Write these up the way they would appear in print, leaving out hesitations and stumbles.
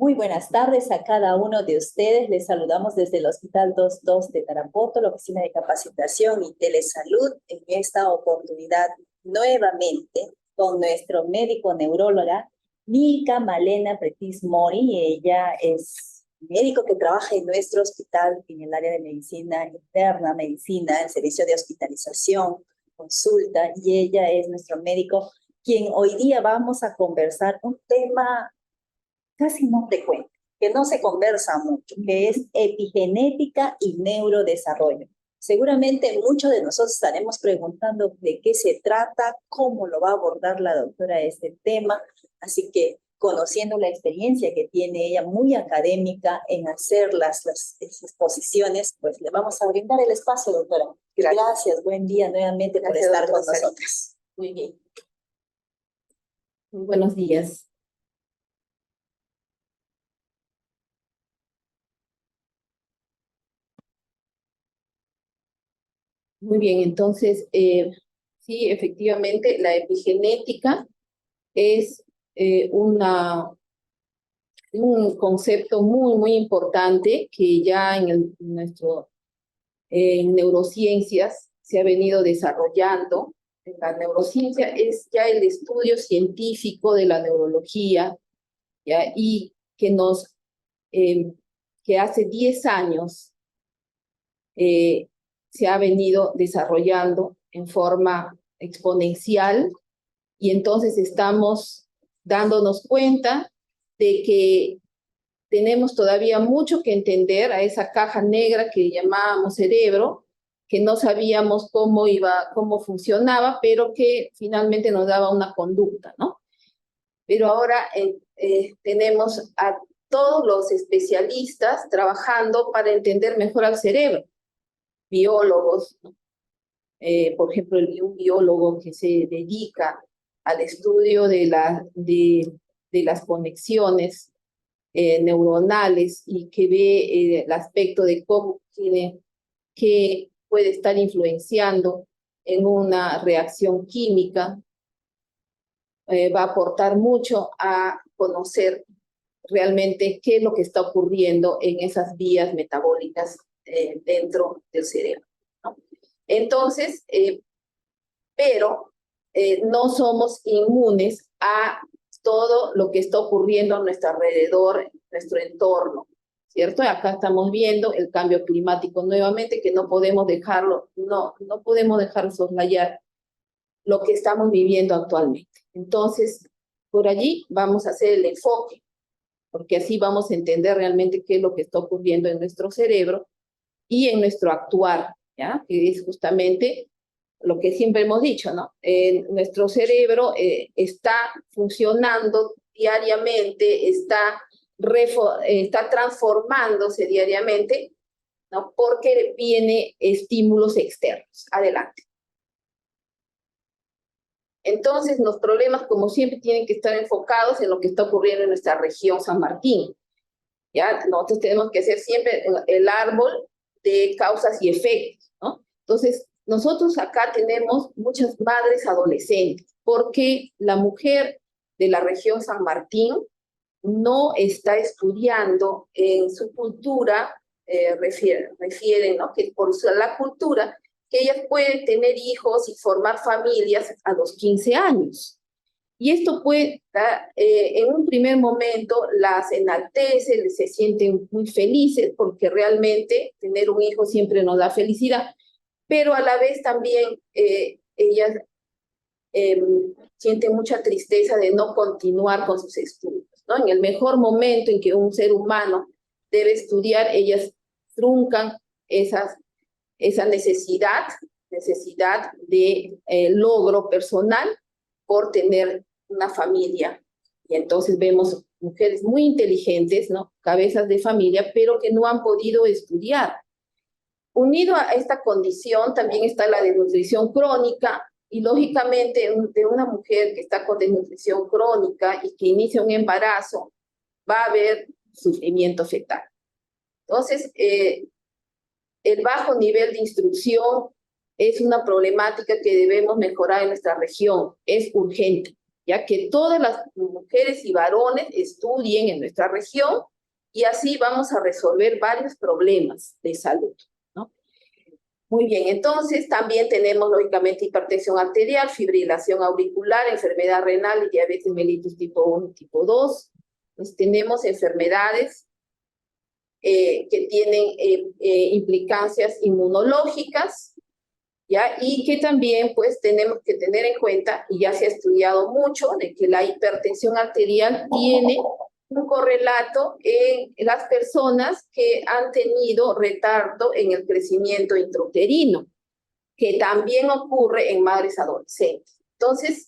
Muy buenas tardes a cada uno de ustedes. Les saludamos desde el Hospital 22 de Tarapoto, la Oficina de Capacitación y Telesalud, en esta oportunidad nuevamente con nuestro médico neuróloga, Milka Malena Pretis Mori. Ella es médico que trabaja en nuestro hospital en el área de medicina interna, medicina, el servicio de hospitalización, consulta, y ella es nuestro médico quien hoy día vamos a conversar un tema casi no frecuente, que no se conversa mucho, que es epigenética y neurodesarrollo. Seguramente muchos de nosotros estaremos preguntando de qué se trata, cómo lo va a abordar la doctora este tema, así que conociendo la experiencia que tiene ella muy académica en hacer las exposiciones, pues le vamos a brindar el espacio, doctora. Gracias, buen día nuevamente por estar con nosotros. Muy bien. Muy buenos días. Muy bien, entonces, sí, efectivamente, la epigenética es un concepto muy importante que ya en neurociencias se ha venido desarrollando. La neurociencia es ya el estudio científico de la neurología, ¿ya? Y que hace 10 años se ha venido desarrollando en forma exponencial, y entonces estamos dándonos cuenta de que tenemos todavía mucho que entender a esa caja negra que llamábamos cerebro, que no sabíamos cómo funcionaba, pero que finalmente nos daba una conducta, ¿no? Pero ahora tenemos a todos los especialistas trabajando para entender mejor al cerebro. Biólogos, ¿no? Por ejemplo, un biólogo que se dedica al estudio de las conexiones neuronales y que ve el aspecto de cómo que puede estar influenciando en una reacción química, va a aportar mucho a conocer realmente qué es lo que está ocurriendo en esas vías metabólicas dentro del cerebro, ¿no? Entonces, pero no somos inmunes a todo lo que está ocurriendo a nuestro alrededor, en nuestro entorno, ¿cierto? Acá estamos viendo el cambio climático nuevamente, que no podemos dejarlo soslayar lo que estamos viviendo actualmente. Entonces, por allí vamos a hacer el enfoque, porque así vamos a entender realmente qué es lo que está ocurriendo en nuestro cerebro y en nuestro actuar, ¿ya? Que es justamente lo que siempre hemos dicho, ¿no? Nuestro cerebro está funcionando diariamente, está transformándose diariamente, ¿no? Porque viene estímulos externos. Adelante. Entonces, los problemas, como siempre, tienen que estar enfocados en lo que está ocurriendo en nuestra región San Martín. ¿Ya? Nosotros tenemos que hacer siempre el árbol de causas y efectos, ¿no? Entonces, nosotros acá tenemos muchas madres adolescentes, porque la mujer de la región San Martín no está estudiando en su cultura, refieren, ¿no? Que por la cultura, que ellas pueden tener hijos y formar familias a los 15 años. Y esto puede, en un primer momento, las enaltece, se sienten muy felices, porque realmente tener un hijo siempre nos da felicidad, pero a la vez también ellas sienten mucha tristeza de no continuar con sus estudios, ¿no? En el mejor momento en que un ser humano debe estudiar, ellas truncan esa necesidad de logro personal por tener una familia. Y entonces vemos mujeres muy inteligentes, ¿no? Cabezas de familia, pero que no han podido estudiar. Unido a esta condición también está la desnutrición crónica, y lógicamente de una mujer que está con desnutrición crónica y que inicia un embarazo, va a haber sufrimiento fetal. Entonces, el bajo nivel de instrucción es una problemática que debemos mejorar en nuestra región, es urgente. ya que todas las mujeres y varones estudien en nuestra región y así vamos a resolver varios problemas de salud, ¿no? Muy bien, entonces también tenemos lógicamente hipertensión arterial, fibrilación auricular, enfermedad renal y diabetes mellitus tipo 1 y tipo 2. Pues tenemos enfermedades que tienen implicancias inmunológicas, ¿ya? Y que también pues tenemos que tener en cuenta, y ya se ha estudiado mucho, de que la hipertensión arterial tiene un correlato en las personas que han tenido retardo en el crecimiento intrauterino, que también ocurre en madres adolescentes. Entonces,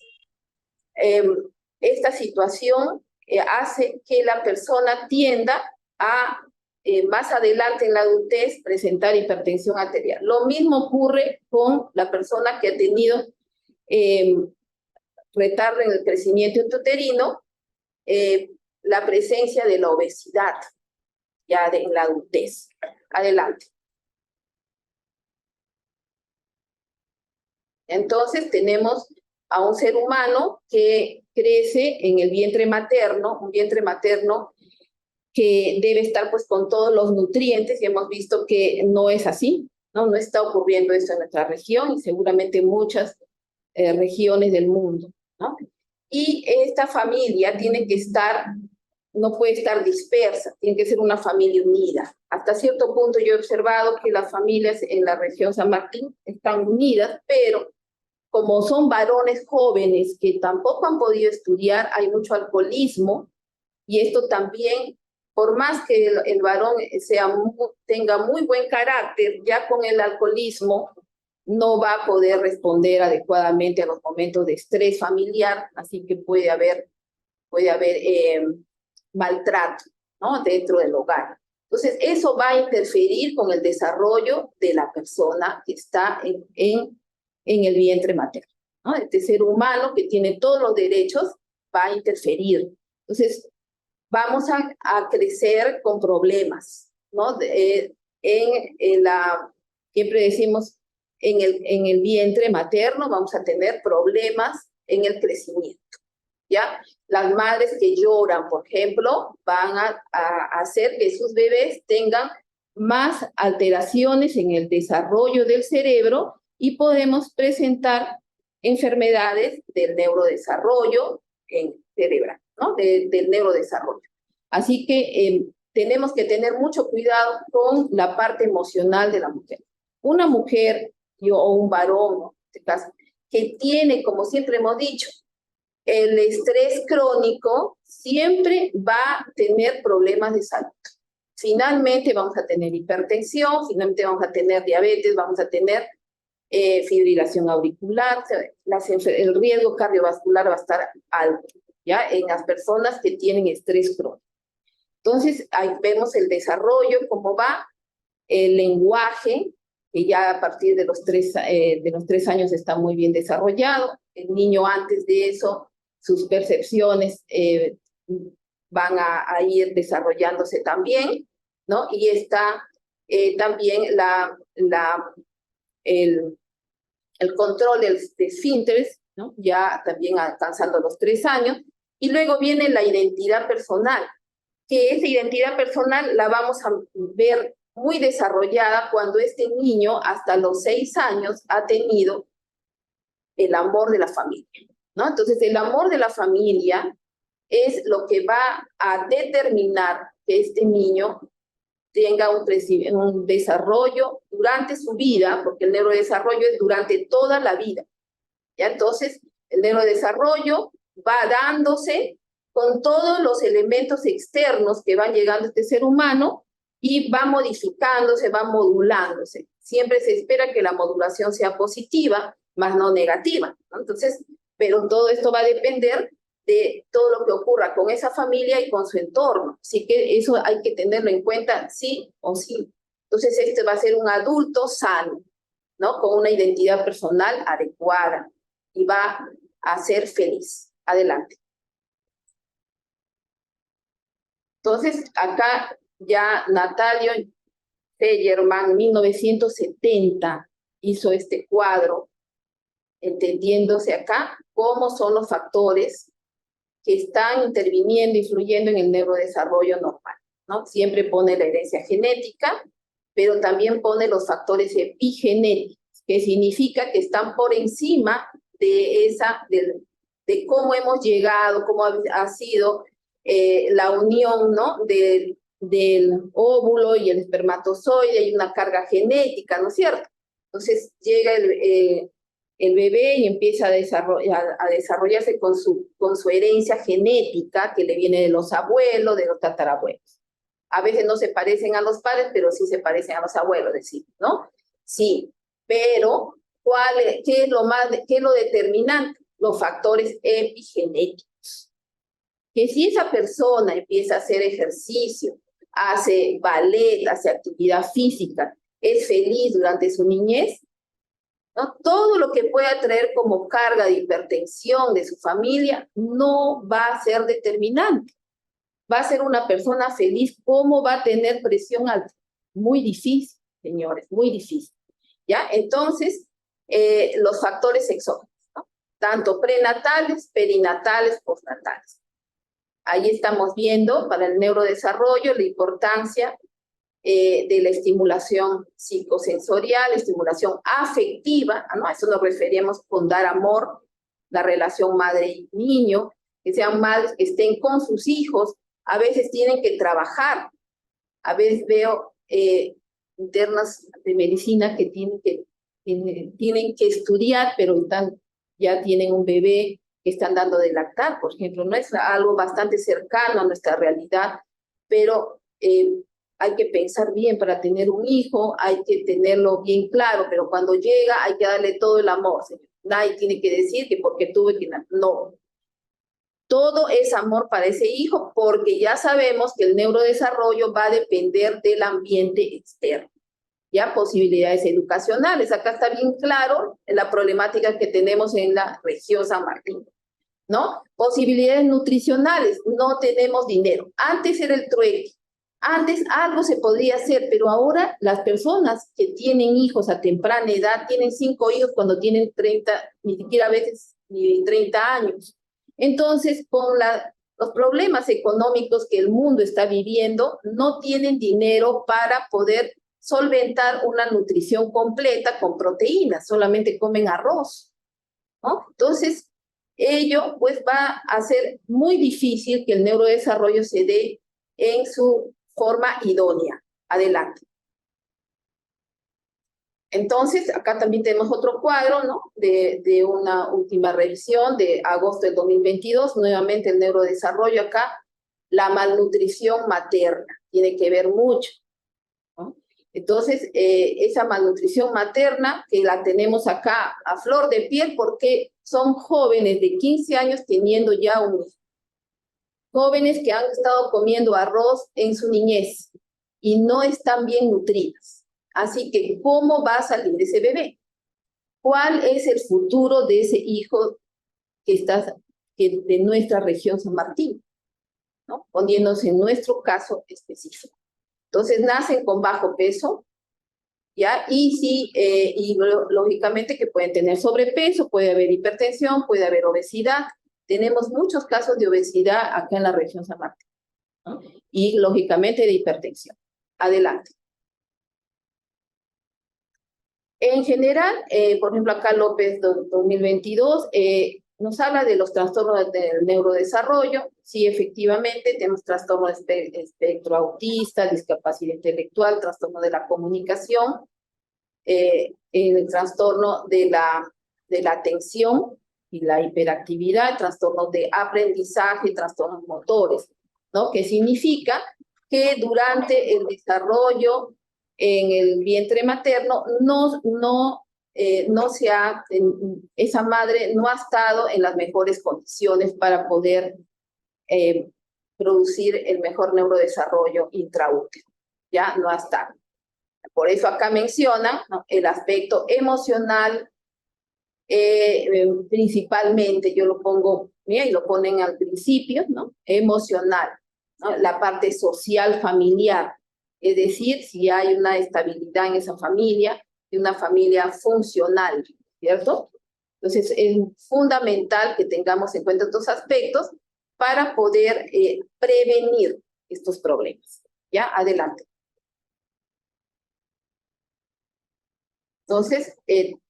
esta situación hace que la persona tienda a más adelante en la adultez presentar hipertensión arterial. Lo mismo ocurre con la persona que ha tenido retardo en el crecimiento intrauterino, la presencia de la obesidad ya en la adultez. Adelante. Entonces tenemos a un ser humano que crece en el vientre materno, un vientre materno que debe estar pues con todos los nutrientes, y hemos visto que no es así, no está ocurriendo esto en nuestra región y seguramente en muchas regiones del mundo, ¿no? Y esta familia tiene que estar, no puede estar dispersa, tiene que ser una familia unida. Hasta cierto punto yo he observado que las familias en la región San Martín están unidas, pero como son varones jóvenes que tampoco han podido estudiar, hay mucho alcoholismo, y esto también, por más que el varón tenga muy buen carácter, ya con el alcoholismo no va a poder responder adecuadamente a los momentos de estrés familiar, así que puede haber maltrato, ¿no?, dentro del hogar. Entonces, eso va a interferir con el desarrollo de la persona que está en el vientre materno, ¿no? Este ser humano que tiene todos los derechos va a interferir. Entonces, vamos a crecer con problemas, ¿no? Siempre decimos, en el vientre materno vamos a tener problemas en el crecimiento, ¿ya? Las madres que lloran, por ejemplo, van a hacer que sus bebés tengan más alteraciones en el desarrollo del cerebro y podemos presentar enfermedades del neurodesarrollo cerebral, ¿no? Del neurodesarrollo. Así que tenemos que tener mucho cuidado con la parte emocional de la mujer. Una mujer o un varón, ¿no?, en este caso, que tiene, como siempre hemos dicho, el estrés crónico, siempre va a tener problemas de salud. Finalmente vamos a tener hipertensión, finalmente vamos a tener diabetes, vamos a tener fibrilación auricular, el riesgo cardiovascular va a estar alto, ¿ya?, en las personas que tienen estrés crónico. Entonces, ahí vemos el desarrollo, cómo va, el lenguaje, que ya a partir de los 3 años está muy bien desarrollado. El niño antes de eso, sus percepciones van a ir desarrollándose también, ¿no? Y está también el control de esfínteres, ¿no?, ya también alcanzando los 3 años. Y luego viene la identidad personal, que esa identidad personal la vamos a ver muy desarrollada cuando este niño hasta los 6 años ha tenido el amor de la familia, ¿no? Entonces, el amor de la familia es lo que va a determinar que este niño tenga un desarrollo durante su vida, porque el neurodesarrollo es durante toda la vida, ¿ya? Entonces, el neurodesarrollo va dándose con todos los elementos externos que van llegando a este ser humano y va modificándose, va modulándose. Siempre se espera que la modulación sea positiva, más no negativa, ¿no? Entonces, pero todo esto va a depender de todo lo que ocurra con esa familia y con su entorno. Así que eso hay que tenerlo en cuenta sí o sí. Entonces, este va a ser un adulto sano, ¿no?, con una identidad personal adecuada y va a ser feliz. Adelante. Entonces, acá ya Natalio Tellerman, en 1970, hizo este cuadro, entendiéndose acá cómo son los factores que están interviniendo, influyendo en el neurodesarrollo normal, ¿no? Siempre pone la herencia genética, pero también pone los factores epigenéticos, que significa que están por encima de cómo hemos llegado, cómo ha sido la unión, ¿no? del óvulo y el espermatozoide, hay una carga genética, ¿no es cierto? Entonces llega el bebé y empieza a desarrollarse con su herencia genética que le viene de los abuelos, de los tatarabuelos. A veces no se parecen a los padres, pero sí se parecen a los abuelos, decimos, ¿no? Sí, pero ¿qué es lo determinante? Los factores epigenéticos. Que si esa persona empieza a hacer ejercicio, hace ballet, hace actividad física, es feliz durante su niñez, ¿no? Todo lo que pueda traer como carga de hipertensión de su familia no va a ser determinante. Va a ser una persona feliz. ¿Cómo va a tener presión alta? Muy difícil, señores, muy difícil. ¿Ya? Entonces, los factores exógenos, ¿no? Tanto prenatales, perinatales, postnatales. Ahí estamos viendo para el neurodesarrollo la importancia de la estimulación psicosensorial, estimulación afectiva, ¿no? A eso nos referimos con dar amor, la relación madre y niño, que sean madres que estén con sus hijos, a veces tienen que trabajar, a veces veo internas de medicina que tienen que estudiar, pero ya tienen un bebé que están dando de lactar, por ejemplo. No es algo bastante cercano a nuestra realidad, pero hay que pensar bien para tener un hijo, hay que tenerlo bien claro, pero cuando llega hay que darle todo el amor, señor. Nadie tiene que decir que porque tuve que... No. Todo es amor para ese hijo, porque ya sabemos que el neurodesarrollo va a depender del ambiente externo. Ya, posibilidades educacionales. Acá está bien claro la problemática que tenemos en la región San Martín, ¿no? Posibilidades nutricionales. No tenemos dinero. Antes era el trueque. Antes algo se podría hacer, pero ahora las personas que tienen hijos a temprana edad, tienen 5 hijos cuando tienen 30, ni siquiera a veces ni 30 años. Entonces, con los problemas económicos que el mundo está viviendo, no tienen dinero para poder solventar una nutrición completa con proteínas, solamente comen arroz, ¿no? Entonces, ello pues va a ser muy difícil que el neurodesarrollo se dé en su forma idónea. Adelante. Entonces, acá también tenemos otro cuadro, ¿no? De una última revisión de agosto del 2022, nuevamente el neurodesarrollo acá, la malnutrición materna, tiene que ver mucho, ¿no? Entonces, esa malnutrición materna que la tenemos acá a flor de piel porque son jóvenes de 15 años teniendo ya un hijo. Jóvenes que han estado comiendo arroz en su niñez y no están bien nutridas. Así que, ¿cómo va a salir ese bebé? ¿Cuál es el futuro de ese hijo de nuestra región San Martín? ¿No? Poniéndose en nuestro caso específico. Entonces, nacen con bajo peso, ¿ya? Y lógicamente que pueden tener sobrepeso, puede haber hipertensión, puede haber obesidad. Tenemos muchos casos de obesidad acá en la región San Martín, ¿no? Y lógicamente de hipertensión. Adelante. En general, por ejemplo, acá López 2022 nos habla de los trastornos del neurodesarrollo. Sí, efectivamente, tenemos trastorno de espectro autista, discapacidad intelectual, trastorno de la comunicación, el trastorno de la atención y la hiperactividad, trastornos de aprendizaje, trastornos motores, ¿no? Que significa que durante el desarrollo en el vientre materno esa madre no ha estado en las mejores condiciones para poder producir el mejor neurodesarrollo intraútero. Ya no ha estado. Por eso acá menciona, ¿no?, el aspecto emocional, principalmente, yo lo pongo, mira, y lo ponen al principio, ¿no? Emocional, ¿no? La parte social, familiar. Es decir, si hay una estabilidad en esa familia, de una familia funcional, ¿cierto? Entonces, es fundamental que tengamos en cuenta estos aspectos para poder prevenir estos problemas. ¿Ya? Adelante. Entonces, el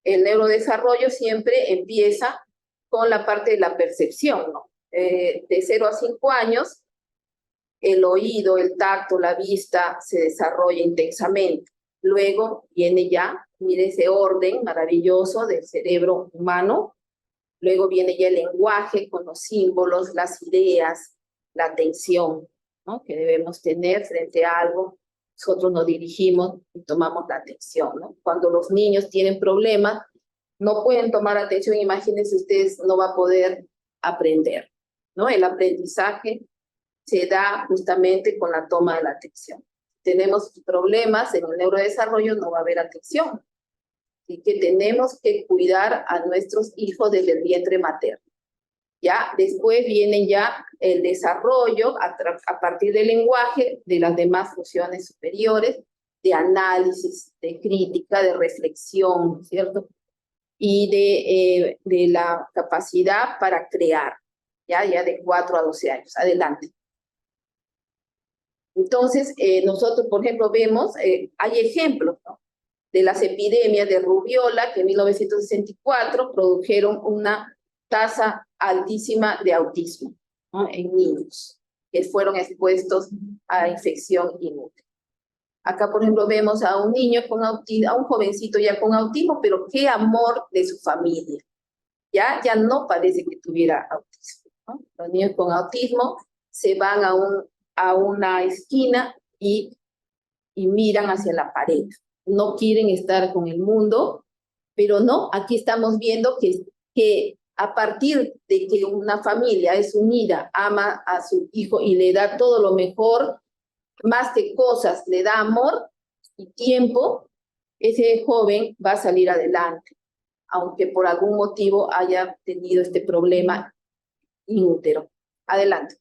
neurodesarrollo siempre empieza con la parte de la percepción, ¿no? De 0 a 5 años, el oído, el tacto, la vista se desarrolla intensamente. Luego viene ya, mire ese orden maravilloso del cerebro humano. Luego viene ya el lenguaje con los símbolos, las ideas, la atención, ¿no? Que debemos tener frente a algo. Nosotros nos dirigimos y tomamos la atención, ¿no? Cuando los niños tienen problemas, no pueden tomar atención, imagínense ustedes, no va a poder aprender, ¿no? El aprendizaje se da justamente con la toma de la atención. Si tenemos problemas en el neurodesarrollo, no va a haber atención. Y que tenemos que cuidar a nuestros hijos desde el vientre materno. Ya, después viene ya el desarrollo a partir del lenguaje de las demás funciones superiores, de análisis, de crítica, de reflexión, ¿cierto? Y de la capacidad para crear, ya de 4 a 12 años. Adelante. Entonces, nosotros, por ejemplo, vemos, hay ejemplos, ¿no? De las epidemias de rubiola que en 1964 produjeron una tasa altísima de autismo, ¿no? En niños que fueron expuestos a infección inútil. Acá, por ejemplo, vemos a un niño con autismo, a un jovencito ya con autismo, pero qué amor de su familia. Ya no parece que tuviera autismo, ¿no? Los niños con autismo se van a una esquina y miran hacia la pared. No quieren estar con el mundo, pero no, aquí estamos viendo que a partir de que una familia es unida, ama a su hijo y le da todo lo mejor, más que cosas, le da amor y tiempo, ese joven va a salir adelante, aunque por algún motivo haya tenido este problema inútero. Adelante.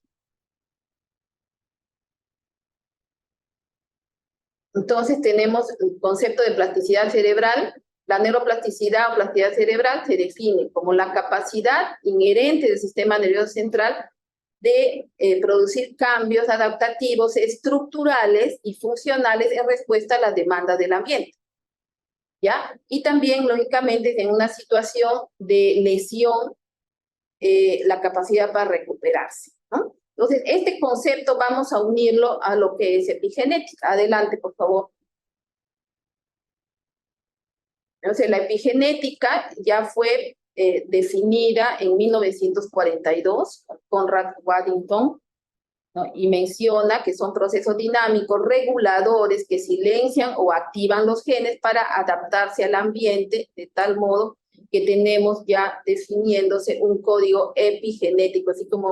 Entonces tenemos el concepto de plasticidad cerebral. La neuroplasticidad o plasticidad cerebral se define como la capacidad inherente del sistema nervioso central de producir cambios adaptativos, estructurales y funcionales en respuesta a las demandas del ambiente. ¿Ya? Y también, lógicamente, en una situación de lesión, la capacidad para recuperarse, ¿no? Entonces, este concepto vamos a unirlo a lo que es epigenética. Adelante, por favor. Entonces, la epigenética ya fue definida en 1942 por Conrad Waddington, ¿no? Y menciona que son procesos dinámicos reguladores que silencian o activan los genes para adaptarse al ambiente de tal modo que tenemos ya definiéndose un código epigenético, así como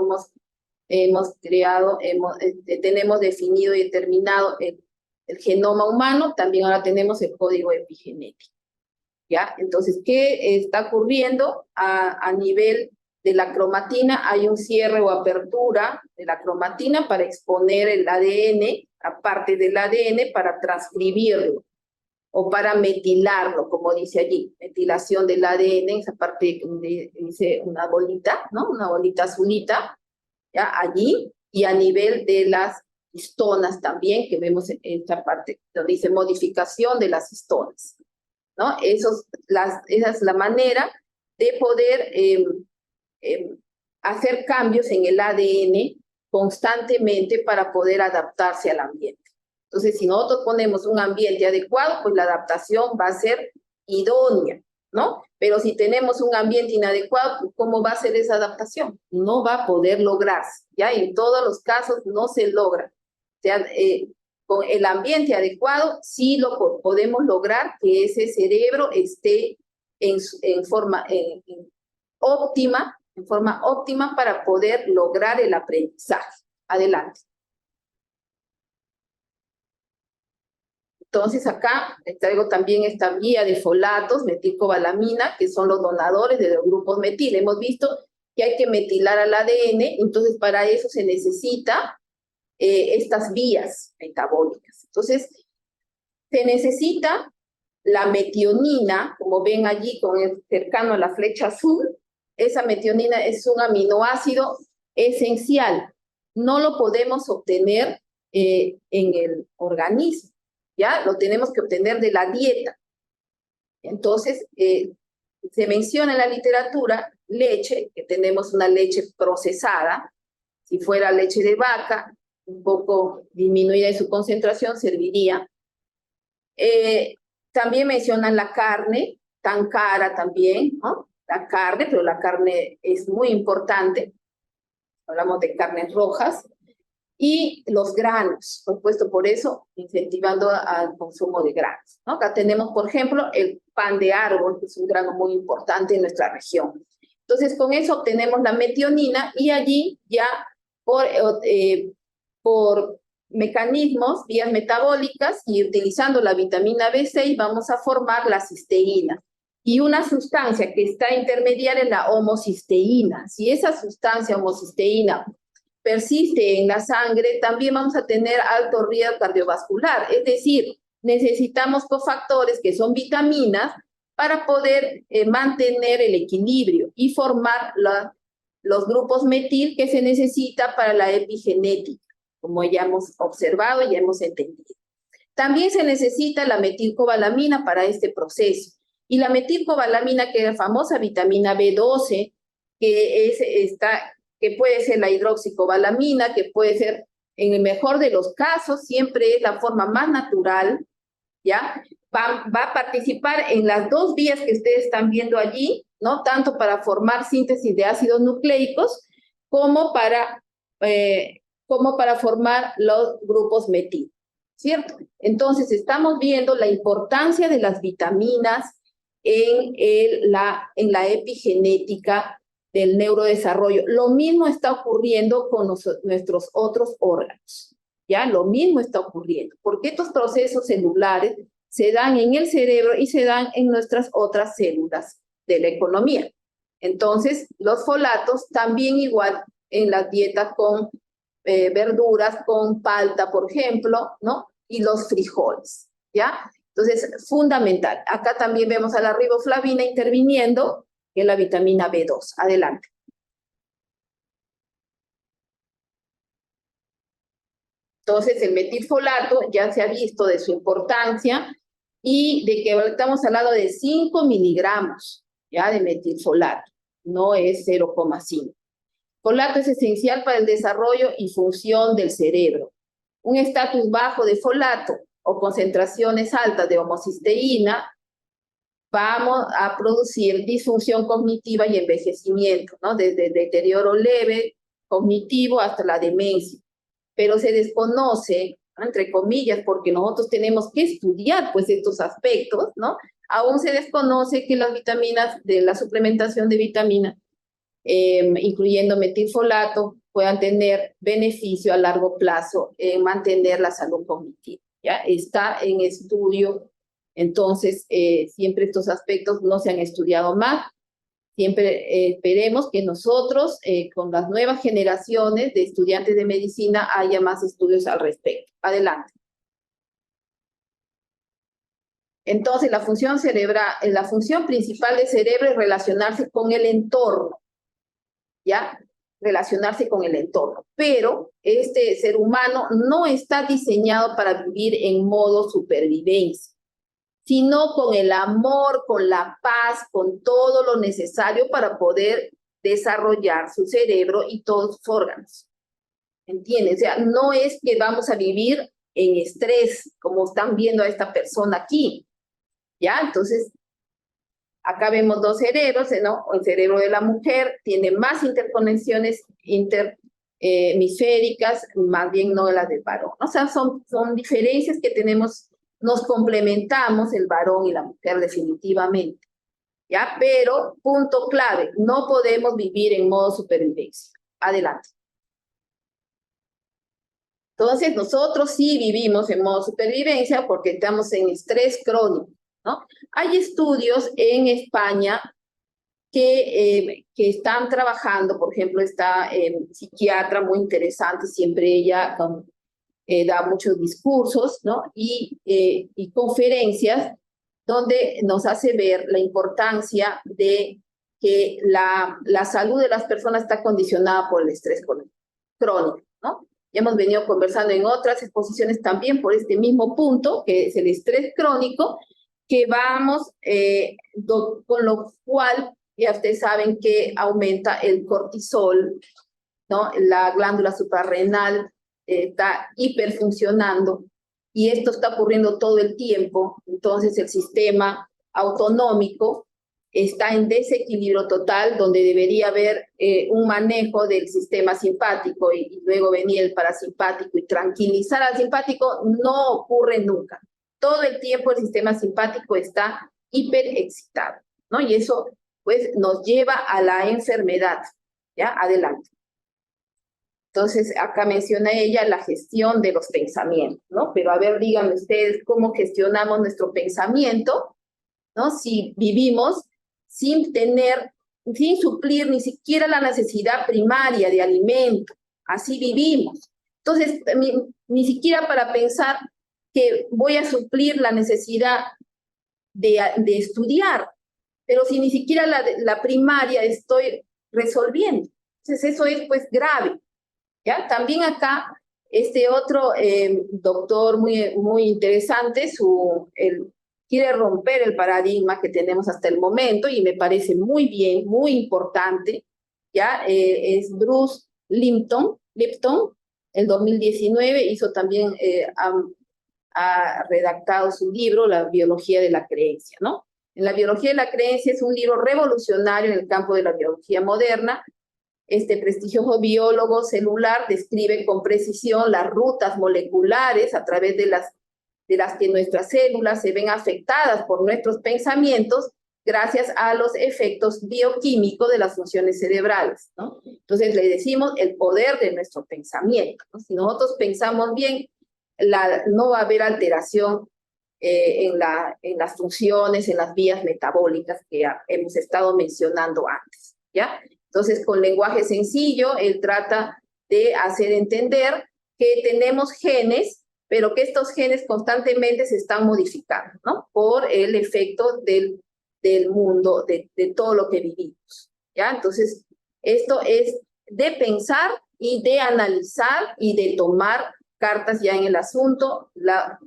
hemos creado, tenemos definido y determinado el genoma humano, también ahora tenemos el código epigenético. ¿Ya? Entonces, ¿qué está ocurriendo a nivel de la cromatina? Hay un cierre o apertura de la cromatina para exponer el ADN, aparte del ADN, para transcribirlo o para metilarlo, como dice allí, metilación del ADN, esa parte donde dice una bolita, ¿no? Una bolita azulita, ¿ya? Allí, y a nivel de las histonas también, que vemos en esta parte donde dice modificación de las histonas, ¿no? Esa es la manera de poder hacer cambios en el ADN constantemente para poder adaptarse al ambiente. Entonces, si nosotros ponemos un ambiente adecuado, pues la adaptación va a ser idónea, ¿no? Pero si tenemos un ambiente inadecuado, ¿cómo va a ser esa adaptación? No va a poder lograrse, ¿ya? En todos los casos no se logra. O sea, con el ambiente adecuado sí lo podemos lograr que ese cerebro esté en forma óptima para poder lograr el aprendizaje. Adelante. Entonces acá les traigo también esta guía de folatos, metilcobalamina, que son los donadores de los grupos metil. Hemos visto que hay que metilar al ADN, entonces para eso se necesita estas vías metabólicas. Entonces, se necesita la metionina, como ven allí cercano a la flecha azul, esa metionina es un aminoácido esencial. No lo podemos obtener en el organismo, ¿ya? Lo tenemos que obtener de la dieta. Entonces, se menciona en la literatura leche, que tenemos una leche procesada. Si fuera leche de vaca, un poco disminuida en su concentración, serviría. También mencionan la carne, tan cara también, ¿no? La carne, pero la carne es muy importante. Hablamos de carnes rojas. Y los granos, por supuesto, por eso incentivando al consumo de granos, ¿no? Acá tenemos, por ejemplo, el pan de árbol, que es un grano muy importante en nuestra región. Entonces, con eso obtenemos la metionina y allí ya por mecanismos, vías metabólicas y utilizando la vitamina B6 vamos a formar la cisteína. Y una sustancia que está intermediaria es la homocisteína. Si esa sustancia homocisteína persiste en la sangre, también vamos a tener alto riesgo cardiovascular. Es decir, necesitamos cofactores que son vitaminas para poder mantener el equilibrio y formar los grupos metil que se necesita para la epigenética, como ya hemos observado y ya hemos entendido. También se necesita la metilcobalamina para este proceso. Y la metilcobalamina, que es la famosa vitamina B12, que puede ser la hidroxicobalamina, que puede ser, en el mejor de los casos, siempre es la forma más natural, ¿ya? Va a participar en las dos vías que ustedes están viendo allí, ¿no? Tanto para formar síntesis de ácidos nucleicos como para formar los grupos metil, ¿cierto? Entonces, estamos viendo la importancia de las vitaminas en la epigenética del neurodesarrollo. Lo mismo está ocurriendo con nuestros otros órganos, ¿ya? Lo mismo está ocurriendo, porque estos procesos celulares se dan en el cerebro y se dan en nuestras otras células de la economía. Entonces, los folatos también igual en la dieta con verduras, con palta, por ejemplo, ¿no? Y los frijoles, ¿ya? Entonces, fundamental. Acá también vemos a la riboflavina interviniendo, que es la vitamina B2. Adelante. Entonces, el metilfolato ya se ha visto de su importancia y de que estamos hablando de 5 miligramos, ¿ya? De metilfolato, no es 0,5. Folato es esencial para el desarrollo y función del cerebro. Un estatus bajo de folato o concentraciones altas de homocisteína vamos a producir disfunción cognitiva y envejecimiento, ¿no? Desde el deterioro leve cognitivo hasta la demencia. Pero se desconoce, entre comillas, porque nosotros tenemos que estudiar pues estos aspectos, ¿no? Aún se desconoce que las vitaminas, de la suplementación de vitaminas, incluyendo metilfolato, puedan tener beneficio a largo plazo en mantener la salud cognitiva, ¿ya? Está en estudio. Entonces, siempre estos aspectos no se han estudiado más. Siempre esperemos que nosotros, con las nuevas generaciones de estudiantes de medicina, haya más estudios al respecto. Adelante. Entonces, la función principal del cerebro es relacionarse con el entorno, ¿ya? Relacionarse con el entorno. Pero este ser humano no está diseñado para vivir en modo supervivencia, sino con el amor, con la paz, con todo lo necesario para poder desarrollar su cerebro y todos sus órganos. ¿Entienden? O sea, no es que vamos a vivir en estrés, como están viendo a esta persona aquí, ¿ya? Entonces, acá vemos dos cerebros, ¿no? El cerebro de la mujer tiene más interconexiones hemisféricas, más bien no las del varón. O sea, son diferencias que tenemos. Nos complementamos el varón y la mujer definitivamente, ¿ya? Pero, punto clave, no podemos vivir en modo supervivencia. Adelante. Entonces, nosotros sí vivimos en modo supervivencia porque estamos en estrés crónico, ¿no? Hay estudios en España que están trabajando, por ejemplo, está psiquiatra muy interesante, siempre ella da muchos discursos, ¿no? Y conferencias donde nos hace ver la importancia de que la salud de las personas está condicionada por el estrés crónico, ¿no? Ya hemos venido conversando en otras exposiciones también por este mismo punto, que es el estrés crónico, que vamos, con lo cual ya ustedes saben que aumenta el cortisol, ¿no? La glándula suprarrenal está hiperfuncionando y esto está ocurriendo todo el tiempo. Entonces el sistema autonómico está en desequilibrio total, donde debería haber un manejo del sistema simpático y luego venir el parasimpático y tranquilizar al simpático. No ocurre nunca. Todo el tiempo el sistema simpático está hiperexcitado, ¿no? Y eso pues nos lleva a la enfermedad. ¿Ya? Adelante. Entonces, acá menciona ella la gestión de los pensamientos, ¿no? Pero a ver, díganme ustedes cómo gestionamos nuestro pensamiento, ¿no? Si vivimos sin suplir ni siquiera la necesidad primaria de alimento, así vivimos. Entonces, ni siquiera para pensar que voy a suplir la necesidad de estudiar, pero si ni siquiera la primaria estoy resolviendo. Entonces, eso es pues grave. ¿Ya? También acá, este otro doctor muy interesante, quiere romper el paradigma que tenemos hasta el momento y me parece muy bien, muy importante, ¿ya? Es Bruce Lipton, el 2019 hizo también, ha redactado su libro, La biología de la creencia, ¿no? En la biología de la creencia es un libro revolucionario en el campo de la biología moderna. Este prestigioso biólogo celular describe con precisión las rutas moleculares a través de las que nuestras células se ven afectadas por nuestros pensamientos gracias a los efectos bioquímicos de las funciones cerebrales, ¿no? Entonces le decimos el poder de nuestro pensamiento, ¿no? Si nosotros pensamos bien, no va a haber alteración en las funciones, en las vías metabólicas que hemos estado mencionando antes, ¿ya? Entonces, con lenguaje sencillo, él trata de hacer entender que tenemos genes, pero que estos genes constantemente se están modificando, ¿no? Por el efecto del mundo, de todo lo que vivimos, ¿ya? Entonces, esto es de pensar y de analizar y de tomar cartas ya en el asunto,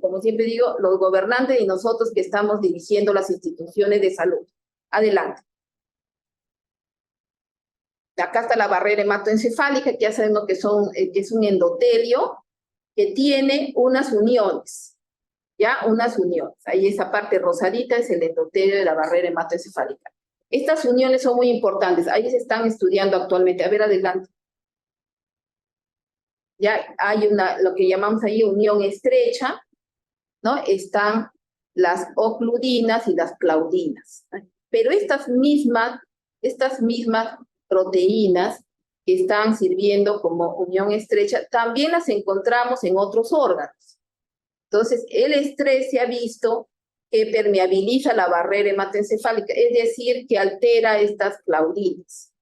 como siempre digo, los gobernantes y nosotros que estamos dirigiendo las instituciones de salud. Adelante. Acá está la barrera hematoencefálica, que ya sabemos que es un endotelio que tiene unas uniones, ¿ya? Unas uniones. Ahí esa parte rosadita es el endotelio de la barrera hematoencefálica. Estas uniones son muy importantes. Ahí se están estudiando actualmente. A ver, adelante. Ya hay lo que llamamos ahí unión estrecha, ¿no? Están las ocludinas y las claudinas. Pero estas mismas proteínas que están sirviendo como unión estrecha, también las encontramos en otros órganos. Entonces, el estrés se ha visto que permeabiliza la barrera hematoencefálica, es decir, que altera estas claudinas,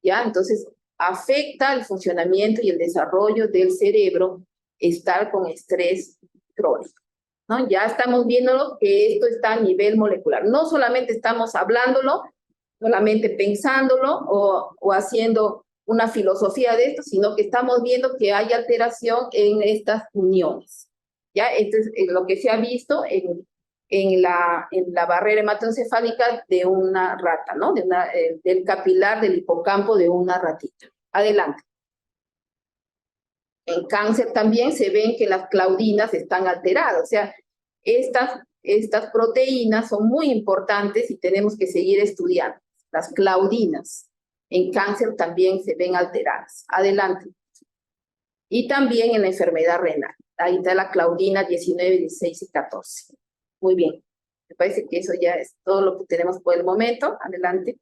¿ya? Entonces, afecta el funcionamiento y el desarrollo del cerebro estar con estrés crónico, ¿no? Ya estamos viéndolo que esto está a nivel molecular. No solamente estamos hablándolo, solamente pensándolo o haciendo una filosofía de esto, sino que estamos viendo que hay alteración en estas uniones. ¿Ya? Esto es lo que se ha visto en la barrera hematoencefálica de una rata, ¿no? Del capilar del hipocampo de una ratita. Adelante. En cáncer también se ven que las claudinas están alteradas, o sea, estas proteínas son muy importantes y tenemos que seguir estudiando. Las claudinas en cáncer también se ven alteradas. Adelante. Y también en la enfermedad renal. Ahí está la claudina 19, 16 y 14. Muy bien. Me parece que eso ya es todo lo que tenemos por el momento. Adelante.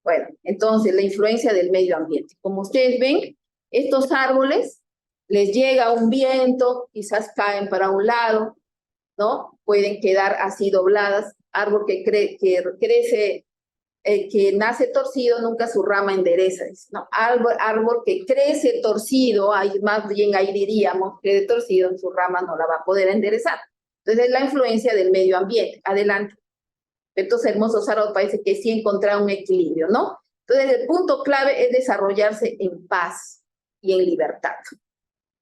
Bueno, entonces la influencia del medio ambiente. Como ustedes ven, estos árboles les llega un viento, quizás caen para un lado, ¿no? Pueden quedar así dobladas. Árbol que crece, que nace torcido, nunca su rama endereza, ¿no? Árbol que crece torcido, más bien ahí diríamos, que de torcido, su rama no la va a poder enderezar. Entonces, la influencia del medio ambiente. Adelante. Estos hermosos árboles parece que sí encontraron un equilibrio, ¿no? Entonces, el punto clave es desarrollarse en paz y en libertad.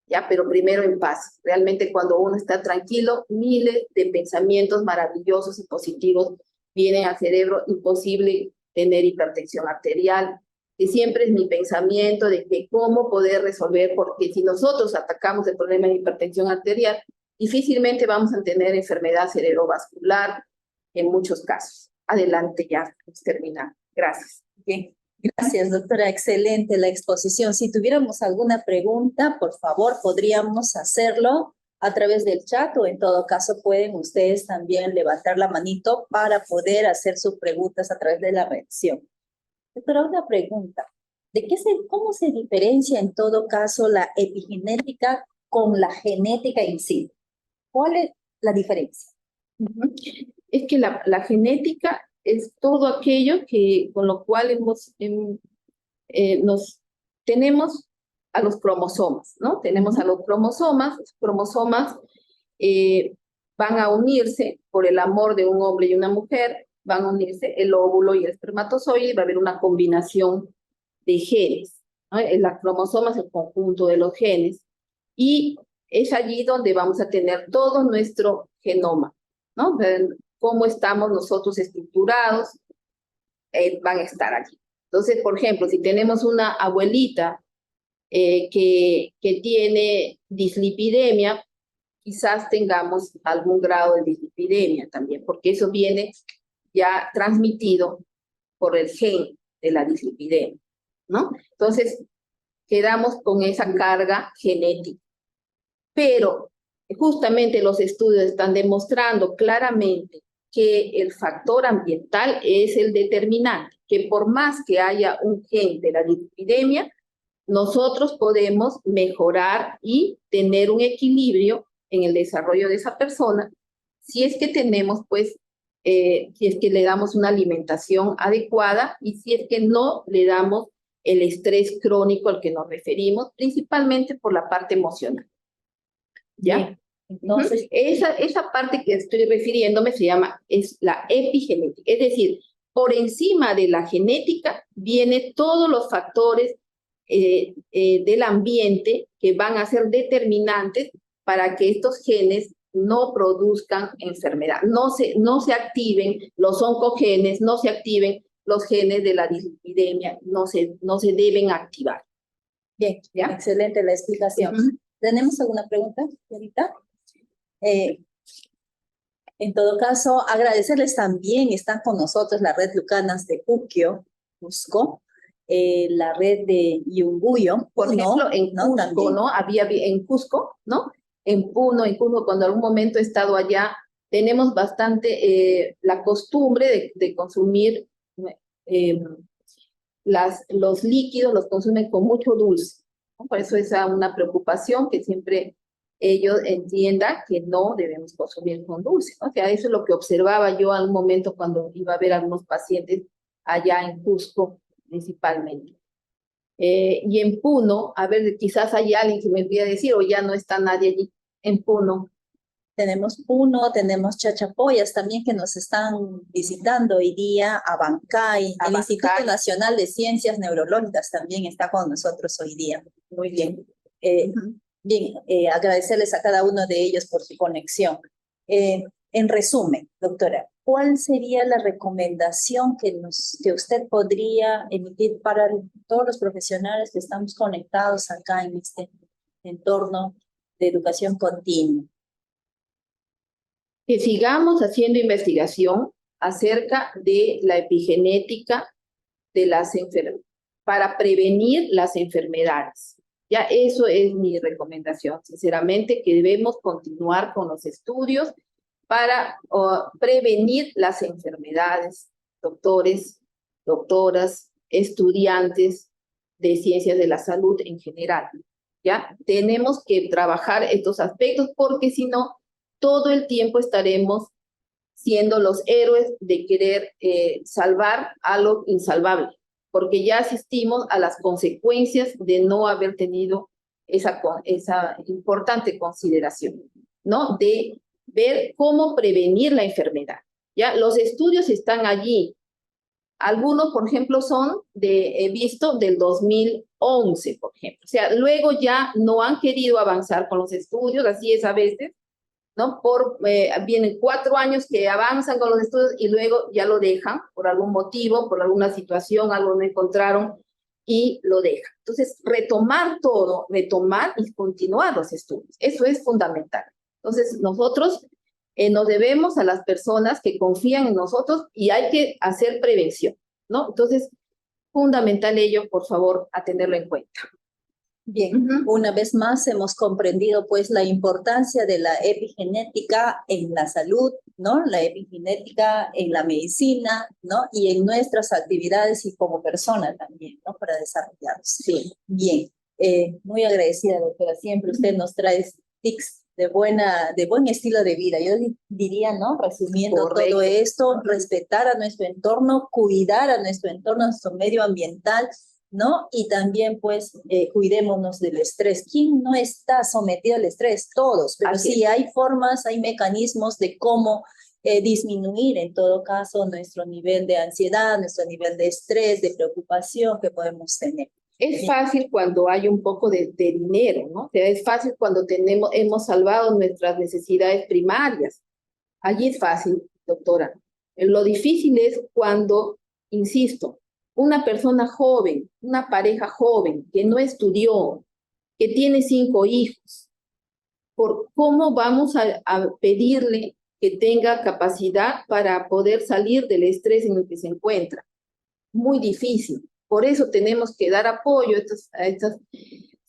¿Ya? Pero primero en paz. Realmente cuando uno está tranquilo, miles de pensamientos maravillosos y positivos vienen al cerebro. Imposible tener hipertensión arterial, que siempre es mi pensamiento de que cómo poder resolver, porque si nosotros atacamos el problema de hipertensión arterial, difícilmente vamos a tener enfermedad cerebrovascular en muchos casos. Adelante, ya terminar. Gracias. Bien. Gracias, doctora. Excelente la exposición. Si tuviéramos alguna pregunta, por favor, podríamos hacerlo a través del chat o en todo caso pueden ustedes también levantar la manito para poder hacer sus preguntas a través de la reacción. Doctora, una pregunta. ¿Cómo se diferencia en todo caso la epigenética con la genética en sí? ¿Cuál es la diferencia? Es que la genética es todo aquello con lo cual tenemos a los cromosomas, ¿no? Tenemos a los cromosomas van a unirse por el amor de un hombre y una mujer, van a unirse el óvulo y el espermatozoide, y va a haber una combinación de genes, ¿no? El cromosoma es el conjunto de los genes, y es allí donde vamos a tener todo nuestro genoma, ¿no? Cómo estamos nosotros estructurados, van a estar aquí. Entonces, por ejemplo, si tenemos una abuelita que tiene dislipidemia, quizás tengamos algún grado de dislipidemia también, porque eso viene ya transmitido por el gen de la dislipidemia, ¿no? Entonces, quedamos con esa carga genética. Pero justamente los estudios están demostrando claramente que el factor ambiental es el determinante, que por más que haya un gen de la dislipidemia, nosotros podemos mejorar y tener un equilibrio en el desarrollo de esa persona si es que tenemos, pues, si es que le damos una alimentación adecuada y si es que no le damos el estrés crónico al que nos referimos, principalmente por la parte emocional. ¿Ya? Bien. Entonces, esa parte que estoy refiriéndome es la epigenética, es decir, por encima de la genética vienen todos los factores del ambiente que van a ser determinantes para que estos genes no produzcan enfermedad, no se activen los oncogenes, no se activen los genes de la dislipidemia, no se deben activar. Bien, ¿ya? Excelente la explicación. ¿Tenemos alguna pregunta, señorita? En todo caso, agradecerles también, están con nosotros la red Lucanas de Puquio, Cusco, la red de Yunguyo, por ejemplo, en Cusco, también. ¿no? Había en Cusco, ¿no? En Puno, cuando algún momento he estado allá, tenemos bastante la costumbre de consumir los líquidos, los consumen con mucho dulce, ¿no? Por eso es una preocupación que siempre ellos entiendan que no debemos consumir con dulce, ¿no? O sea, eso es lo que observaba yo en un momento cuando iba a ver a algunos pacientes allá en Cusco, principalmente. Y en Puno, a ver, quizás hay alguien que me pudiera decir, o ya no está nadie allí en Puno. Tenemos Puno, tenemos Chachapoyas también que nos están visitando hoy día, Abancay, el Instituto Nacional de Ciencias Neurológicas también está con nosotros hoy día. Muy bien. Bien, agradecerles a cada uno de ellos por su conexión. En resumen, doctora, ¿cuál sería la recomendación que usted podría emitir para todos los profesionales que estamos conectados acá en este entorno de educación continua? Que sigamos haciendo investigación acerca de la epigenética de las enfermedades, para prevenir las enfermedades. Ya eso es mi recomendación, sinceramente, que debemos continuar con los estudios para prevenir las enfermedades, doctores, doctoras, estudiantes de ciencias de la salud en general. ¿Ya? Tenemos que trabajar estos aspectos porque si no, todo el tiempo estaremos siendo los héroes de querer salvar a lo insalvable, porque ya asistimos a las consecuencias de no haber tenido esa importante consideración, ¿no? De ver cómo prevenir la enfermedad. ¿Ya? Los estudios están allí. Algunos, por ejemplo, he visto del 2011, por ejemplo. O sea, luego ya no han querido avanzar con los estudios, así es a veces, ¿no? Vienen 4 años que avanzan con los estudios y luego ya lo dejan por algún motivo, por alguna situación, algo no encontraron y lo dejan. Entonces, retomar todo, retomar y continuar los estudios. Eso es fundamental. Entonces, nosotros nos debemos a las personas que confían en nosotros y hay que hacer prevención, ¿no? Entonces, fundamental ello, por favor, a tenerlo en cuenta. Bien, una vez más hemos comprendido pues la importancia de la epigenética en la salud, ¿no? La epigenética en la medicina, ¿no? Y en nuestras actividades y como persona también, ¿no? Para desarrollarnos. Sí. Bien, muy agradecida, doctora. Siempre usted nos trae tips de buen estilo de vida. Yo diría, ¿no? Resumiendo todo esto, respetar a nuestro entorno, cuidar a nuestro entorno, nuestro medio ambiental, ¿no? Y también, pues, cuidémonos del estrés. ¿Quién no está sometido al estrés? Todos, pero sí hay formas, hay mecanismos de cómo disminuir, en todo caso, nuestro nivel de ansiedad, nuestro nivel de estrés, de preocupación que podemos tener. Es fácil cuando hay un poco de dinero, ¿no? O sea, es fácil cuando hemos salvado nuestras necesidades primarias. Allí es fácil, doctora. Lo difícil es cuando, insisto, una persona joven, una pareja joven que no estudió, que tiene 5 hijos, ¿cómo vamos a pedirle que tenga capacidad para poder salir del estrés en el que se encuentra? Muy difícil. Por eso tenemos que dar apoyo a estas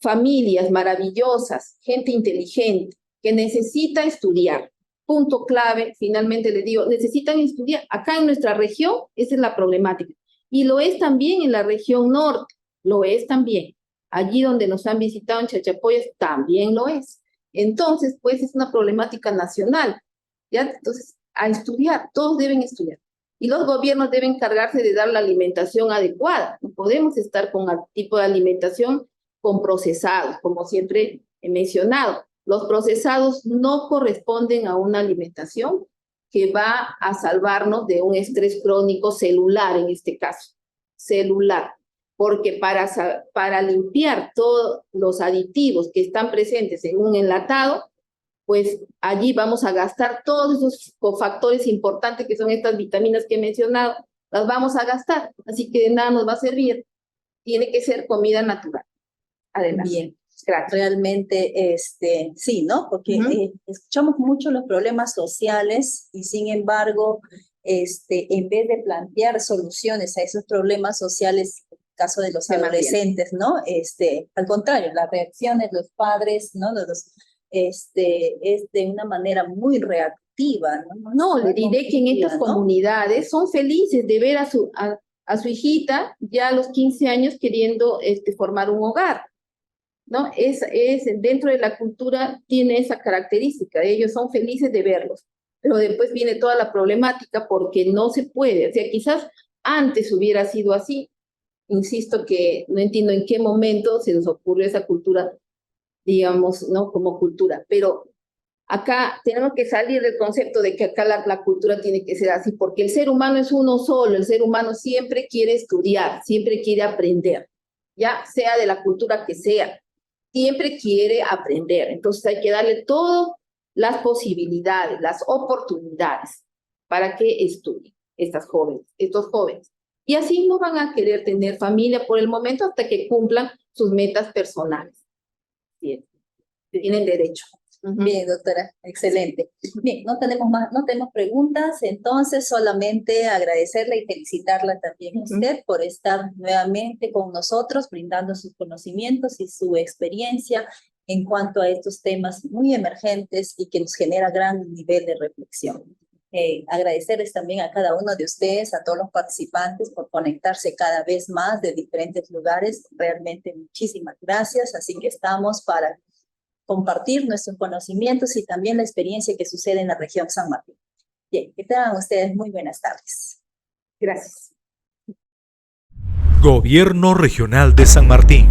familias maravillosas, gente inteligente, que necesita estudiar. Punto clave, finalmente le digo, necesitan estudiar. Acá en nuestra región, esa es la problemática. Y lo es también en la región norte, lo es también. Allí donde nos han visitado en Chachapoyas, también lo es. Entonces, pues es una problemática nacional. ¿Ya? Entonces, a estudiar, todos deben estudiar. Y los gobiernos deben encargarse de dar la alimentación adecuada. No podemos estar con el tipo de alimentación con procesados, como siempre he mencionado. Los procesados no corresponden a una alimentación que va a salvarnos de un estrés crónico celular, en este caso, celular. Porque para limpiar todos los aditivos que están presentes en un enlatado, pues allí vamos a gastar todos esos cofactores importantes que son estas vitaminas que he mencionado, las vamos a gastar, así que de nada nos va a servir. Tiene que ser comida natural. Adelante. Bien, gracias. Realmente, sí, ¿no? Porque escuchamos mucho los problemas sociales y sin embargo, en vez de plantear soluciones a esos problemas sociales, en el caso de los adolescentes, ¿no? Al contrario, las reacciones de los padres, ¿no? Es de una manera muy reactiva, ¿no? No, le diré que en estas comunidades son felices de ver a su hijita ya a los 15 años queriendo formar un hogar, ¿no? Dentro de la cultura tiene esa característica, ellos son felices de verlos, pero después viene toda la problemática porque no se puede, o sea, quizás antes hubiera sido así, insisto que no entiendo en qué momento se nos ocurrió esa cultura, digamos, ¿no? Como cultura, pero acá tenemos que salir del concepto de que acá la cultura tiene que ser así, porque el ser humano es uno solo, el ser humano siempre quiere estudiar, siempre quiere aprender, ya sea de la cultura que sea, siempre quiere aprender, entonces hay que darle todas las posibilidades, las oportunidades para que estudien estos jóvenes. Y así no van a querer tener familia por el momento hasta que cumplan sus metas personales. Bien, tienen derecho. Bien, doctora, excelente. Bien, no tenemos preguntas, entonces solamente agradecerle y felicitarla también a usted por estar nuevamente con nosotros, brindando sus conocimientos y su experiencia en cuanto a estos temas muy emergentes y que nos genera gran nivel de reflexión. Agradecerles también a cada uno de ustedes, a todos los participantes por conectarse cada vez más de diferentes lugares. Realmente muchísimas gracias, así que estamos para compartir nuestros conocimientos y también la experiencia que sucede en la región San Martín. Bien, que tengan ustedes muy buenas tardes. Gracias. Gobierno Regional de San Martín.